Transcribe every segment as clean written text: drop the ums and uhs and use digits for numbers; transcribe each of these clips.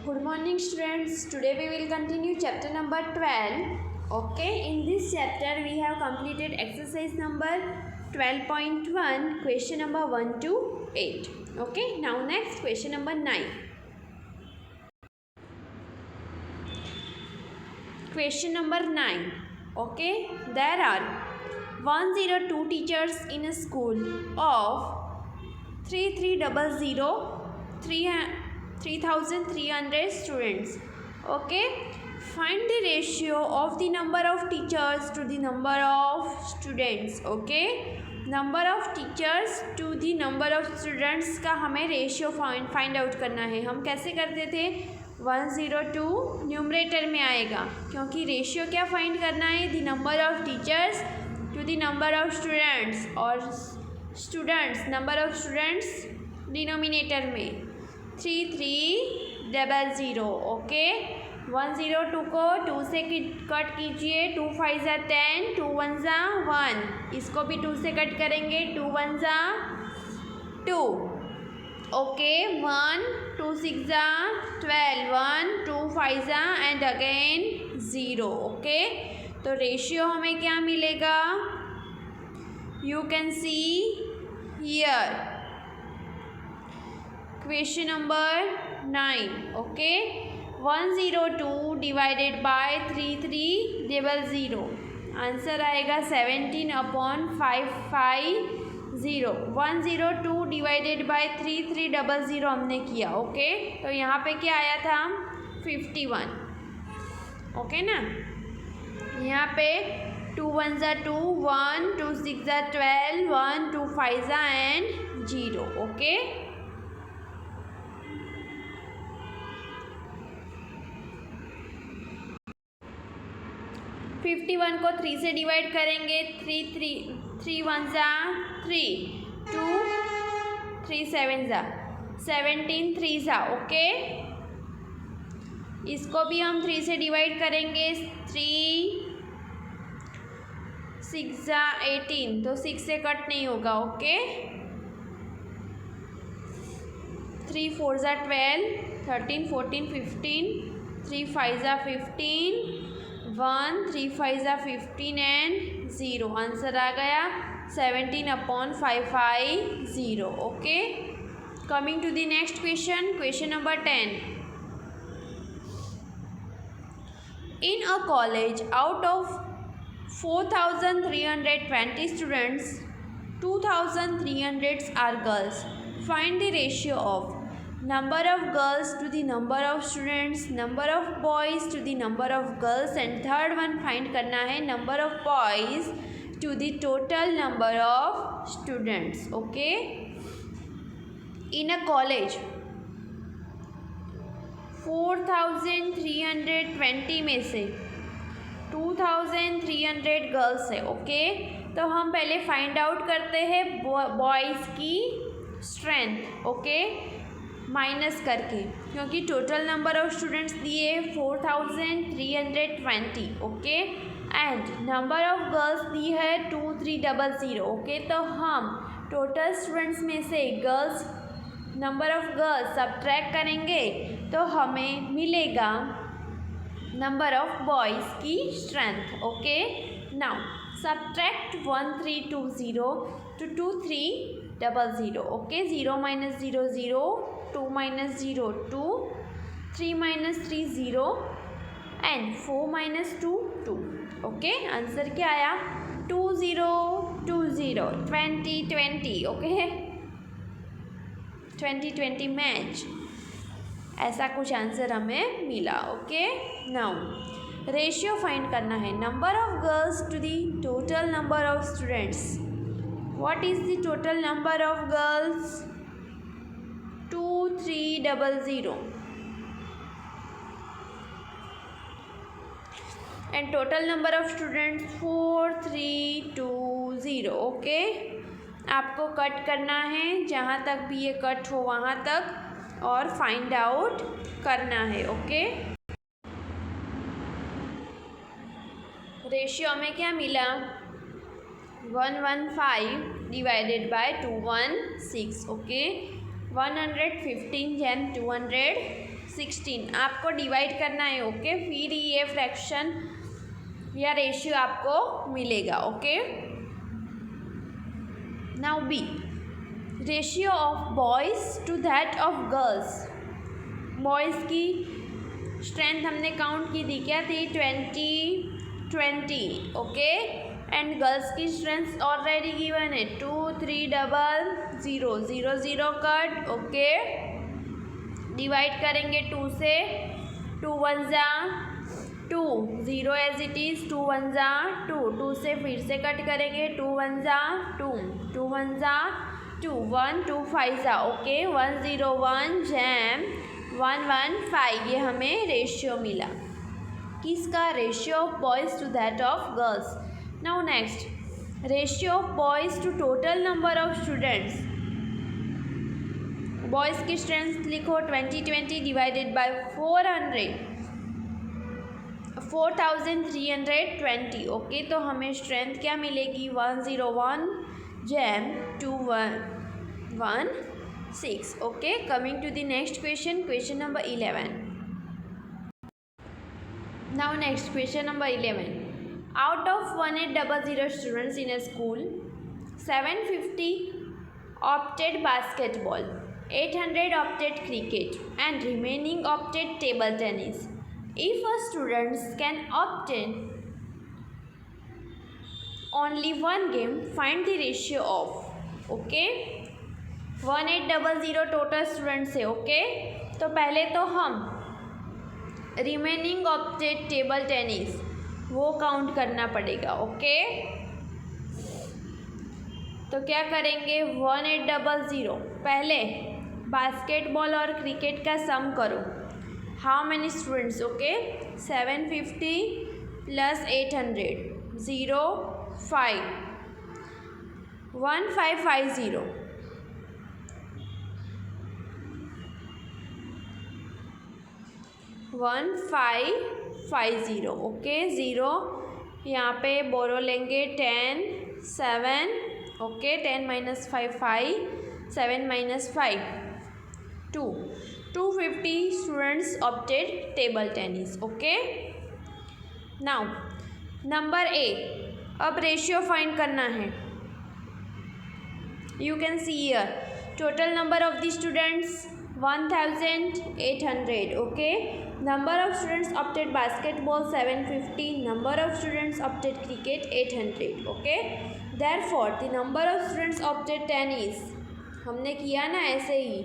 Good morning students. Today we will continue chapter number 12. Okay, in this chapter we have completed exercise number 12.1, question number 1 to 8. Okay, now next question number 9. Question number 9. Okay, there are 102 teachers in a school of 3,300 students. Okay, find the ratio of the number of teachers to the number of students. Okay, number of teachers to the number of students का हमें ratio find out करना है. हम कैसे करते थे? 102 numerator में आएगा क्योंकि रेशियो क्या फाइंड करना है? The number of teachers to the number of students और students number of students denominator में 3300. ओके, 102 को 2 से कट कीजिए. 2 5 ज़ा 10, 2 1 ज़ा 1. इसको भी 2 से कट करेंगे. 2 1 ज़ा 2. ओके, 1 2 6 ज़ा 12, 1 2 5 ज़ा एंड अगेन 0. ओके, तो रेशियो हमें क्या मिलेगा? You can see here. Question number 9. Okay, 102 divided by 3300. Answer आएगा 17/550. 102 डिवाइडेड बाय 3300 हमने किया. ओके, तो यहाँ पे क्या आया था? 51. ओके ना, यहाँ पे 2 1 ज़ा 2, 1 2 6 ज़ा 12, 1 2 5 ज़ा एंड 0. ओके, 51 को 3 से डिवाइड करेंगे. 3 1 ज़ा 3, 2 3 7 ज़ा 17, 3 ज़ा. ओके, इसको भी हम 3 से डिवाइड करेंगे. 3 6 ज़ा 18, तो 6 से कट नहीं होगा. ओके, 3 4 ज़ा 12, 13 14 15, 3 5 ज़ा 15, 1 3 5 ज़ा 15 एंड 0. आंसर आ गया 17/550. Okay, coming to the next question. Question number 10. In a college, out of 4,320 students, 2,300 are girls. Find the ratio of number of girls to the number of students, number of boys to the number of girls, and third one find करना है number of boys to the total number of students. Okay, in a college 4,320 में से 2,300 girls है. Okay, तो हम पहले find out करते हैं बॉयज़ की स्ट्रेंथ. ओके, माइनस करके, क्योंकि टोटल नंबर ऑफ स्टूडेंट्स दिए 4,320. Okay, and number of girls दी है 2300. ओके, तो हम टोटल स्टूडेंट्स में से girls number of girls subtract करेंगे तो हमें मिलेगा नंबर ऑफ बॉयज़ की strength. Okay, now subtract 1320 to 2300. Okay, 0 - 0 0, 2 - 0 2, 3 - 3 0 and 4 - 2 2. Okay, answer क्या आया? 2020 2020. ओके, 2020 मैच, ऐसा कुछ आंसर हमें मिला. ओके, नाउ रेशियो फाइंड करना है number of girls to the total number of students. What is the total number of girls? 2300 and total number of students 4320. Okay, आपको cut करना है जहाँ तक भी ये कट हो वहाँ तक और फाइंड आउट करना है. ओके, रेशियो में क्या मिला? 115 डिवाइडेड बाय 216. ओके, 115 जैम 216 आपको डिवाइड करना है। ओके, फिर ये फ्रैक्शन या रेशियो आपको मिलेगा। Okay, now B, ratio of boys to that of girls. Boys की स्ट्रेंथ हमने काउंट की थी, क्या थी? 20 ओके, एंड गर्ल्स की स्ट्रेंथ ऑलरेडी गिवन है 2 3 0 0 0 कट। ओके, डिवाइड करेंगे 2 से, 2 1 जा 2, 0 एज इट इज़, 2 1 जा 2, 2 से फिर से कट करेंगे, 2 1 जा 2, 2 1 जा 2, 1 2 5 जा। ओके, 101 जैम 115 ये हमें रेशियो मिला। किसका? Ratio of boys to that of girls. Now next, ratio of boys to total number of students. Boys की स्ट्रेंथ लिखो 20 डिवाइडेड बाय 4320। ओके, तो हमें स्ट्रेंथ क्या मिलेगी? 101 जैम 216। Okay, coming to the next question, question number 11। Now next question number 11, out of 1800 students in a school, 750 opted basketball, 800 opted cricket, and remaining opted table tennis. If a student can obtain only one game, find the ratio of. Okay, 1800 total students है। Okay, तो पहले तो हम remaining opted table tennis वो count करना पड़ेगा। Okay, तो क्या करेंगे? 1800 पहले बास्केटबॉल और क्रिकेट का सम करो। How many students? Okay, 750 plus 800 0 5 1550 1550। Okay, 0 यहाँ पे बोरो लेंगे 10 7। Okay, 10 - 5 5, 7 - 5 2, 250 students opted table tennis. Okay, now number A, अब रेशियो फाइंड करना है। You can see here total number of the students 1800। Okay, number of students opted basketball 750, number of students opted cricket 800. okay, therefore the number of students opted tennis हमने किया ना ऐसे ही,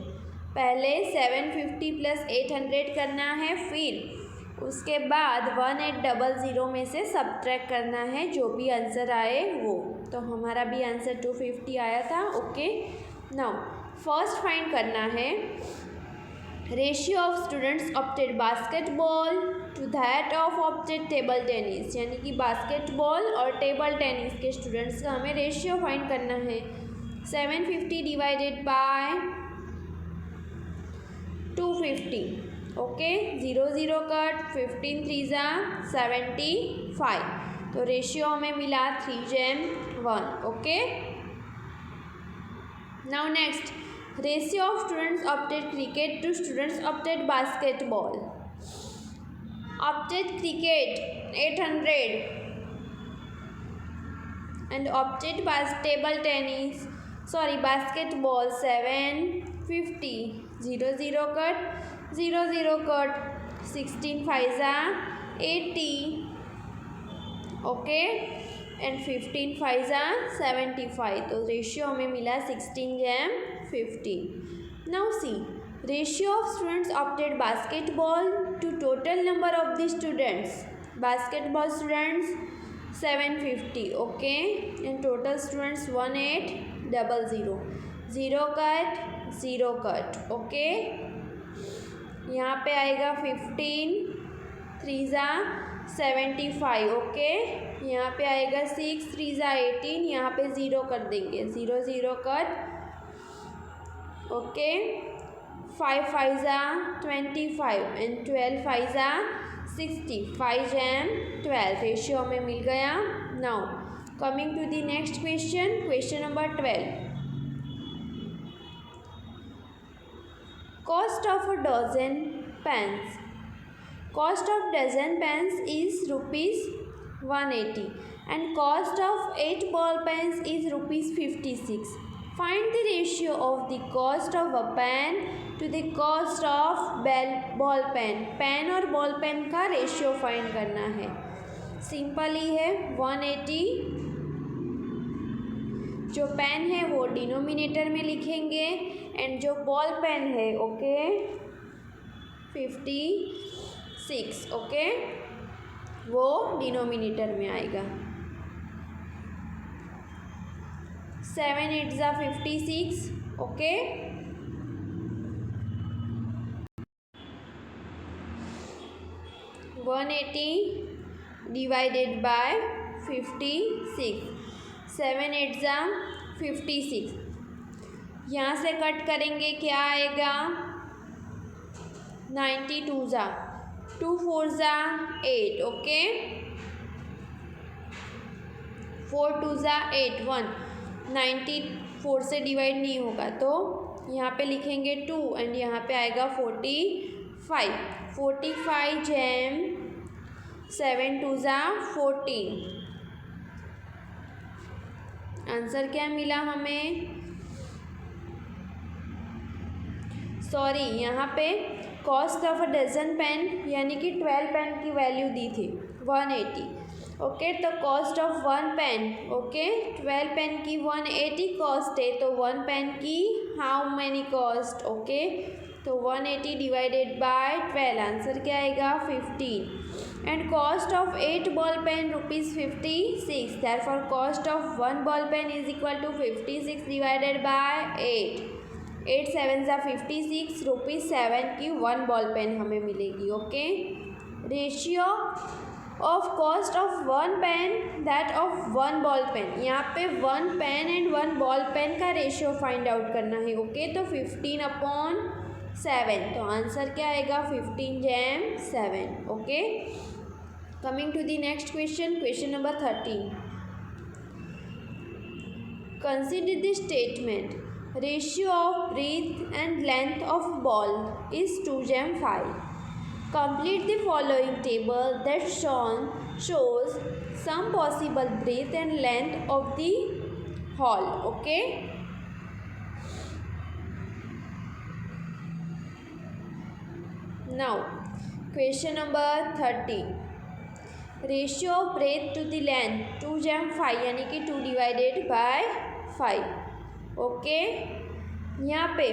पहले 750 plus 800 करना है, फिर उसके बाद 1800 में से सब्ट्रैक्ट करना है जो भी आंसर आए वो। तो हमारा भी आंसर 250 आया था। ओके, नाउ फर्स्ट फाइंड करना है ratio of students opted basketball to that of opted table tennis, यानी कि बास्केटबॉल और टेबल टेनिस के स्टूडेंट्स का हमें रेशियो फाइंड करना है। 750 डिवाइडेड बाय 250। ओके, 0 0 कट, 15 3 जा 75, तो रेशियो हमें मिला 3:1। Okay, now next, ratio of students opted cricket to students opted basketball. Opted cricket 800 and opted table tennis basketball 750। 0 0 cut, 0 0 cut, 16 5 जा 80। ओके, एंड 15 5 जा 75, तो रेशियो हमें मिला 16:15। Now C, ratio of students opted basketball to total number of the students. Basketball students 750। Okay, and total students 1800। 0 cut, 0 cut. Okay, यहाँ पे आएगा 15 3 जा 75। Okay, यहाँ पे आएगा 6 3 जा 18, यहाँ पे 0 कर देंगे, 0 0 कट। ओके, 5 5 जा 25 एंड 12 5 जा 60, 5:12, रेशियो हमें मिल गया। Now coming to the next question, question number 12। Cost of a dozen pens. Cost of dozen pens is rupees 180 and cost of 8 ball pens is rupees 56. Find the ratio of the cost of a pen to the cost of ball pen. Pen और ball pen का ratio find करना है. Simple ही है. 180 जो pen है वो denominator में लिखेंगे एंड जो बॉल पेन है ओके 56 ओके वो डिनोमिनेटर में आएगा. 7 8 जा 56 ओके. One 180 divided by 56. 7 8 जा 56. यहाँ से कट करेंगे क्या आएगा 92 जा 2 4 जा 8 ओके. 4 2 जा 8 1. 94 से डिवाइड नहीं होगा तो यहाँ पे लिखेंगे 2 एंड यहाँ पे आएगा 45. 45 जैम 7 2 जा 14. आंसर क्या मिला हमें. सॉरी यहाँ पे cost of a dozen pen यानी कि 12 पेन की वैल्यू दी थी 180 ओके. तो cost of 1 pen okay 12 pen की 180 कॉस्ट है तो 1 पेन की हाउ मैनी कॉस्ट ओके. तो 180 डिवाइडेड बाय 12 आंसर क्या आएगा 15 and cost of 8 ball pen rupees 56. Therefore cost of 1 ball pen is equal to 56 divided by 8. 8 7 जा 56 rupees 7 की 1 ball pen हमें मिलेगी okay. Ratio of cost of 1 pen that of 1 ball pen. यहाँ पे 1 pen and 1 ball pen का ratio find out करना है okay. तो 15/7 तो आंसर क्या आएगा 15 जैम 7 okay. Coming to the next question. Question number 13. Consider the statement ratio of breadth and length of ball is 2/5. Complete the following table that shows some possible breadth and length of the hole. Okay. Now, question number 13. Ratio of breadth to the length 2/5 यानी कि 2 divided by 5. Okay. यहाँ पे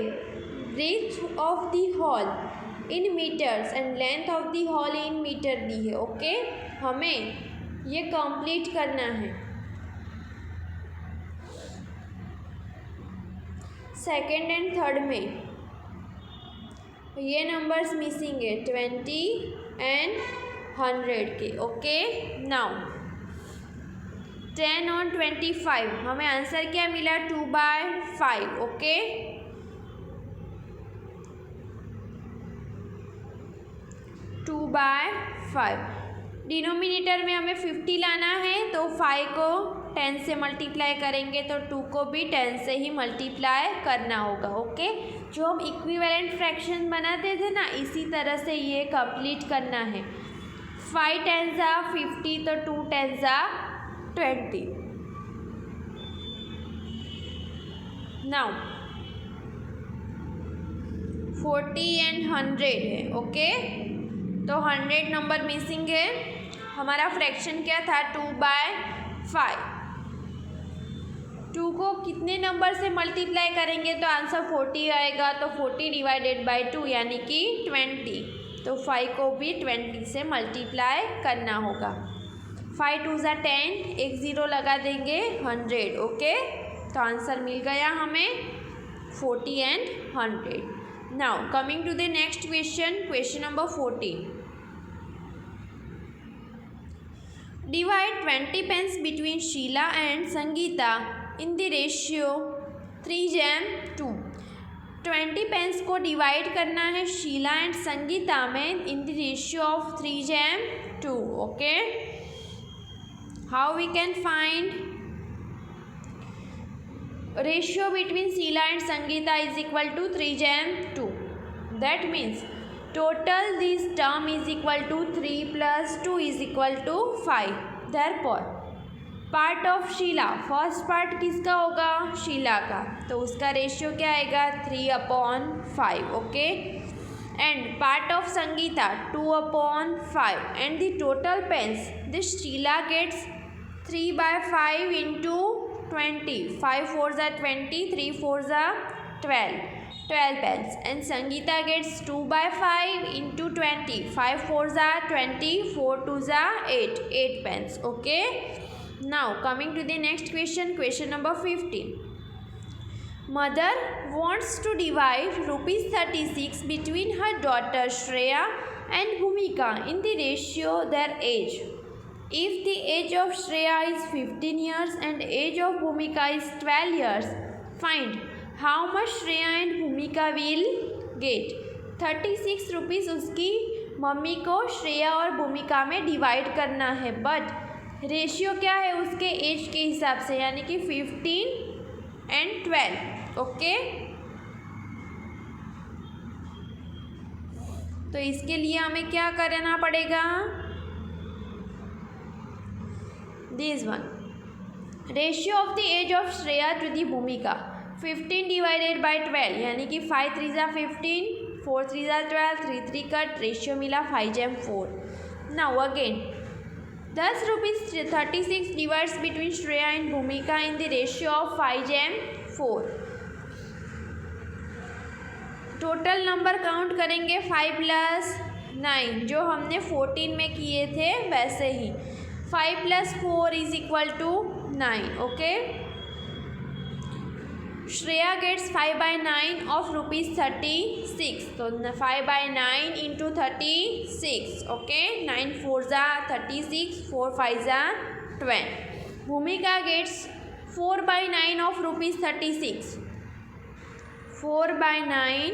breadth of the hole in metres and length of the hall in metre दी है okay. हमें ये complete करना है. सेकेंड एंड थर्ड में ये नंबर्स मिसिंग है 20 एंड 100 के ओके. नाउ 10 और 25 हमें आंसर क्या मिला 2/5 ओके. 2/5 डिनोमिनेटर में हमें 50 लाना है तो 5 को 10 से मल्टीप्लाई करेंगे तो 2 को भी 10 से ही मल्टीप्लाई करना होगा ओके. जो हम इक्विवेलेंट फ्रैक्शन बनाते थे ना इसी तरह से ये कंप्लीट करना है. 5 10 जा 50 तो 2 10 जा 20. नाउ 40 एंड 100 है ओके. तो 100 नंबर मिसिंग है. हमारा फ्रैक्शन क्या था 2/5. 2 को कितने नंबर से मल्टीप्लाई करेंगे तो आंसर 40 आएगा. तो 40 डिवाइडेड बाय 2 यानी कि 20. तो 5 को भी 20 से मल्टीप्लाई करना होगा. 5 2 जा 10 एक 0 लगा देंगे 100 ओके. तो आंसर मिल गया हमें 40 and 100. Now coming to the next question. Question number 14. Divide 20 pence between Sheila and Sangeeta in the ratio 3/2. 20 pens को डिवाइड करना है शीला एंड संगीता में in the ratio of 3/2 okay. How we can find ratio between Sheela and Sangeeta is equal to 3/2. That means total this term is equal to 3 plus 2 is equal to 5. Therefore part of Sheela, first part किसका होगा? शीला का, तो उसका ratio क्या आएगा? 3/5. Okay. And part of Sangeeta 2/5. And the total pens, this Sheela gets 3/5 into 20. 5 4s are 20, 3 4s are 12 pence. And Sangeeta gets 2/5 into 20. 5 4s are 20, 4 2s are 8 pence. Okay. Now coming to the next question, question number 15. Mother wants to divide ₹36 between her daughter Shreya and Bhumika in the ratio their age. If the age of Shreya is 15 years and age of Bhumika is 12 years, find how much Shreya and Bhumika will get. 36 rupees उसकी mummy को श्रेया और भूमिका में divide करना है, but ratio क्या है उसके एज के हिसाब से, यानी कि 15 and 12. ओके. तो इसके लिए हमें क्या करना पड़ेगा? This one, ratio of the age of Shreya to the Bhumika 15 divided by 12, यानी कि 5 3s are 15, 4 3s are 12, 3 3 cut, ratio मिला 5/4. Now again 10 rupees 36 divides between Shreya and Bhumika in the ratio of 5/4. Total number count करेंगे 5 + 9, जो हमने 14 में किए थे वैसे ही. 5 + 4 is equal to 9. Okay. Shreya gets 5/9 of ₹36. तो 5/9 into 36. Okay. 9 4s are 36, 4 5s are 12. Bhumika gets 4/9 of ₹36. 4/9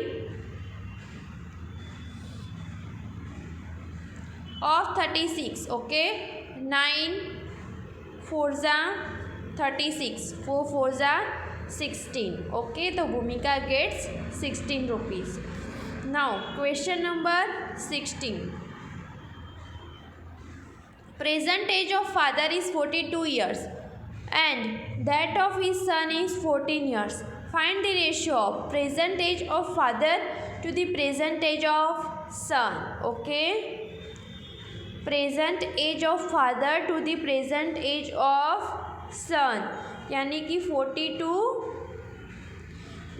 of 36. Okay. 9 4s are 36, 4 4s are 16. Okay. तो Bhumika gets 16 rupees. Now question number 16. Present age of father is 42 years and that of his son is 14 years. Find the ratio of present age of father to the present age of son. Okay. Present age of father to the present age of son, यानी कि 42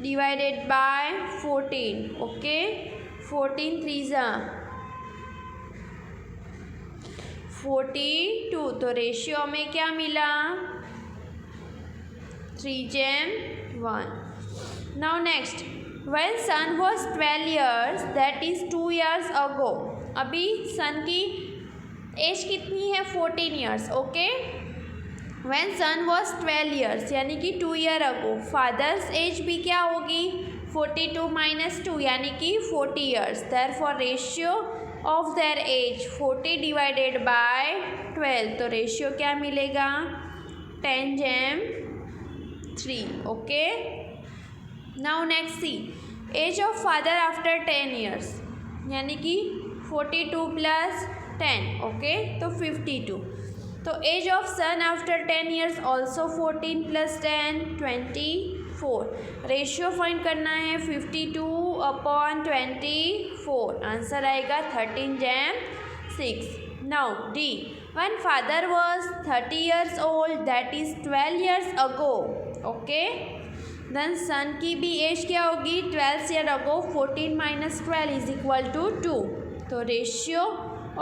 divided by 14. Okay. 14 3s are 42. तो ratio में क्या मिला? 3/1. Now next, when son was 12 years, that is 2 years ago. अभी सन की as कितनी है? 14 years. Okay. When son was 12 years, यानी कि 2 year ago. फादर्स एज भी क्या होगी? 42 - 2, यानी कि 40 years. Therefore ratio of their age 40 divided by 12. तो रेशियो क्या मिलेगा? 10/3. Okay. Now next see, age of father after 10 years, यानी कि 42 + 10. ओके. तो 52. तो age of son after 10 years also 14 + 10 24. Ratio find करना है 52/24. आंसर आएगा 13/6. Now d, when father was 30 years old, that is 12 years ago. Okay. Then son की भी as क्या होगी? 12 years ago. 14 - 12 is equal to 2. तो ratio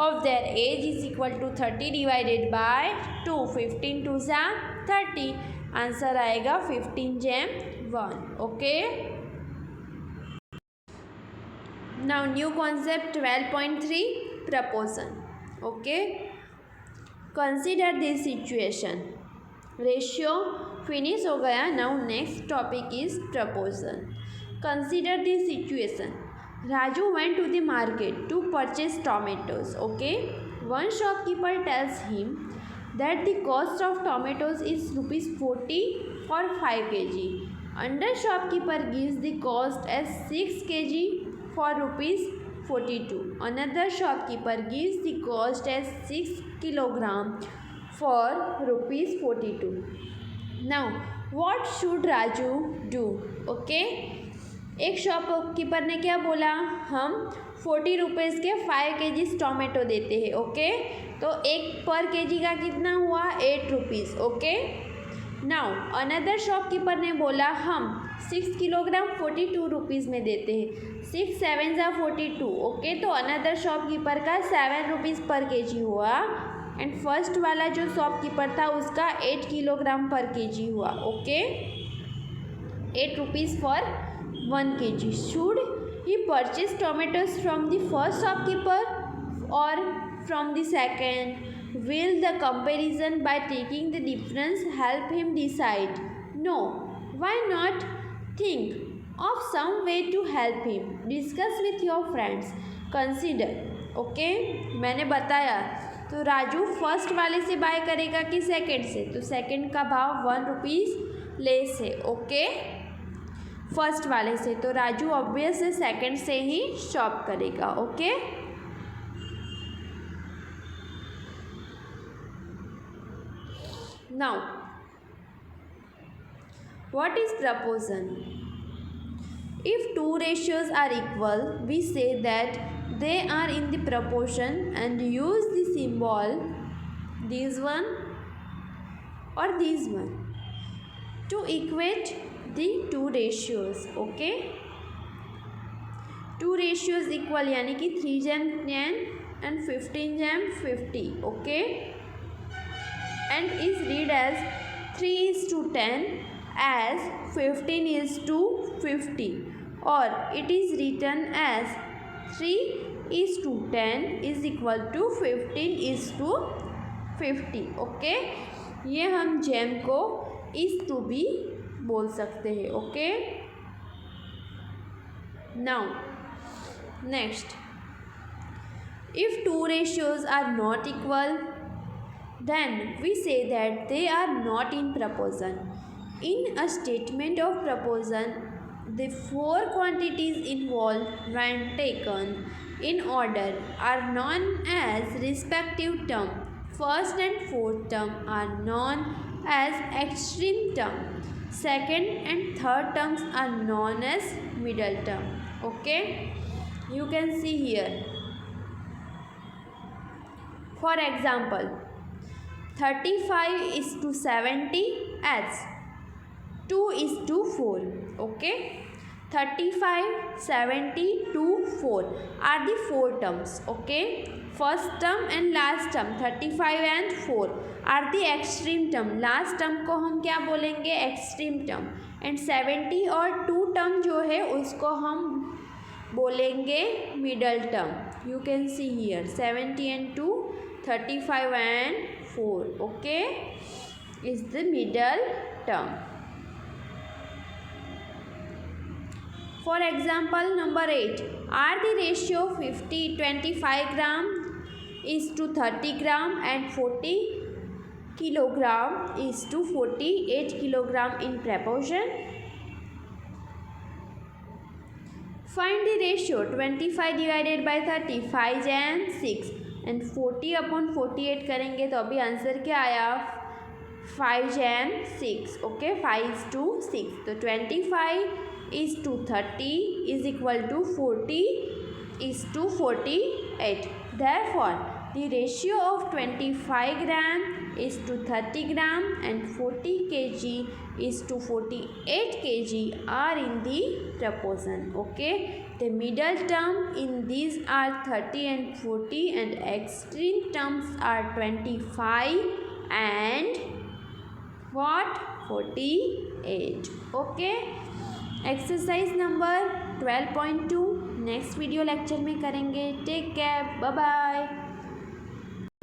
of their age is equal to 30 divided by 2. 15 2s are 30. Answer आएगा 15/1. Okay. Now new concept 12.3 proportion. Okay. Consider this situation. Ratio finish हो गया. Now next topic is proportion. Consider this situation. Raju went to the market to purchase tomatoes. Okay. One shopkeeper tells him that the cost of tomatoes is ₹40 for 5 kg. Under shopkeeper gives the cost as 6 kg for ₹42. Another shopkeeper gives the cost as 6 kilogram for ₹42. Now what should Raju do? Okay, एक shopkeeper ने क्या बोला, हम 40 rupees के 5 kg tomato देते हैं. Okay, तो एक पर केजी का कितना हुआ, 8 rupees. Okay, now another shopkeeper ने बोला हम 6 किलोग्राम 42 रुपीज़ में देते हैं. 6 7 जा 42. ओके, तो अनदर शॉपकीपर का 7 रुपीज़ पर केजी हुआ एंड फर्स्ट वाला जो शॉपकीपर था उसका 8 किलोग्राम पर केजी हुआ. Okay, 8 rupees for 1 kg. Should he purchase tomatoes from the first shopkeeper or from the second? Will the comparison by taking the difference help him decide? No. Why not? Think of some way to help him. Discuss with your friends. Consider. Okay, मैंने बताया तो Raju first वाले से bye करेगा कि second से, तो second का भाव 1 रुपीज़ लेस है. ओके, फर्स्ट वाले से, तो राजू ऑब्वियस है सेकंड से ही शॉप करेगा. Okay, now what is proportion? If 2 ratios are equal, we say that they are in the proportion and use the symbol this one or this one to equate the 2 ratios. Okay, 2 ratios equal यानी कि 3:10 and 15:50. Okay, and is read as 3:10 as 15:50, or it is written as 3:10 is equal to 15:50. Okay, ये हम GeM को इस to भी बोल सकते हैं. Okay, now next, if 2 ratios are not equal, then we say that they are not in proportion. In a statement of proportion, the 4 quantities involved when taken in order are known as respective term. First and fourth term are known as extreme term. Second and third terms are known as middle term. Okay, you can see here. For example, 35:70 as 2:4. Okay, 35, 70 to 4 are the 4 terms. Okay, first term and last term 35 and 4 are the extreme term. Last term को हम क्या बोलेंगे, extreme term. And 70 और 2 term जो है उसको हम बोलेंगे middle term. You can see here 70 and 2, 35 and 4. Okay, is the middle term. For example, number 8, are the ratio 25 gram is to 30 gram and 40 kilogram is to 48 kilogram in proportion? Find the ratio 25 divided by 30, 5 and 6 and 40 upon 48 करेंगे तो अभी answer क्या आया, 5 and 6. Okay, 5:6. तो 25 is to 30 is equal to 40 is to 48. Therefore, the ratio of 25 gram is to 30 gram and 40 kg is to 48 kg are in the proportion. Okay, the middle term in these are 30 and 40 and extreme terms are 25 and what, 48. Okay, exercise number 12.2 next video lecture में करेंगे. Take care, bye bye.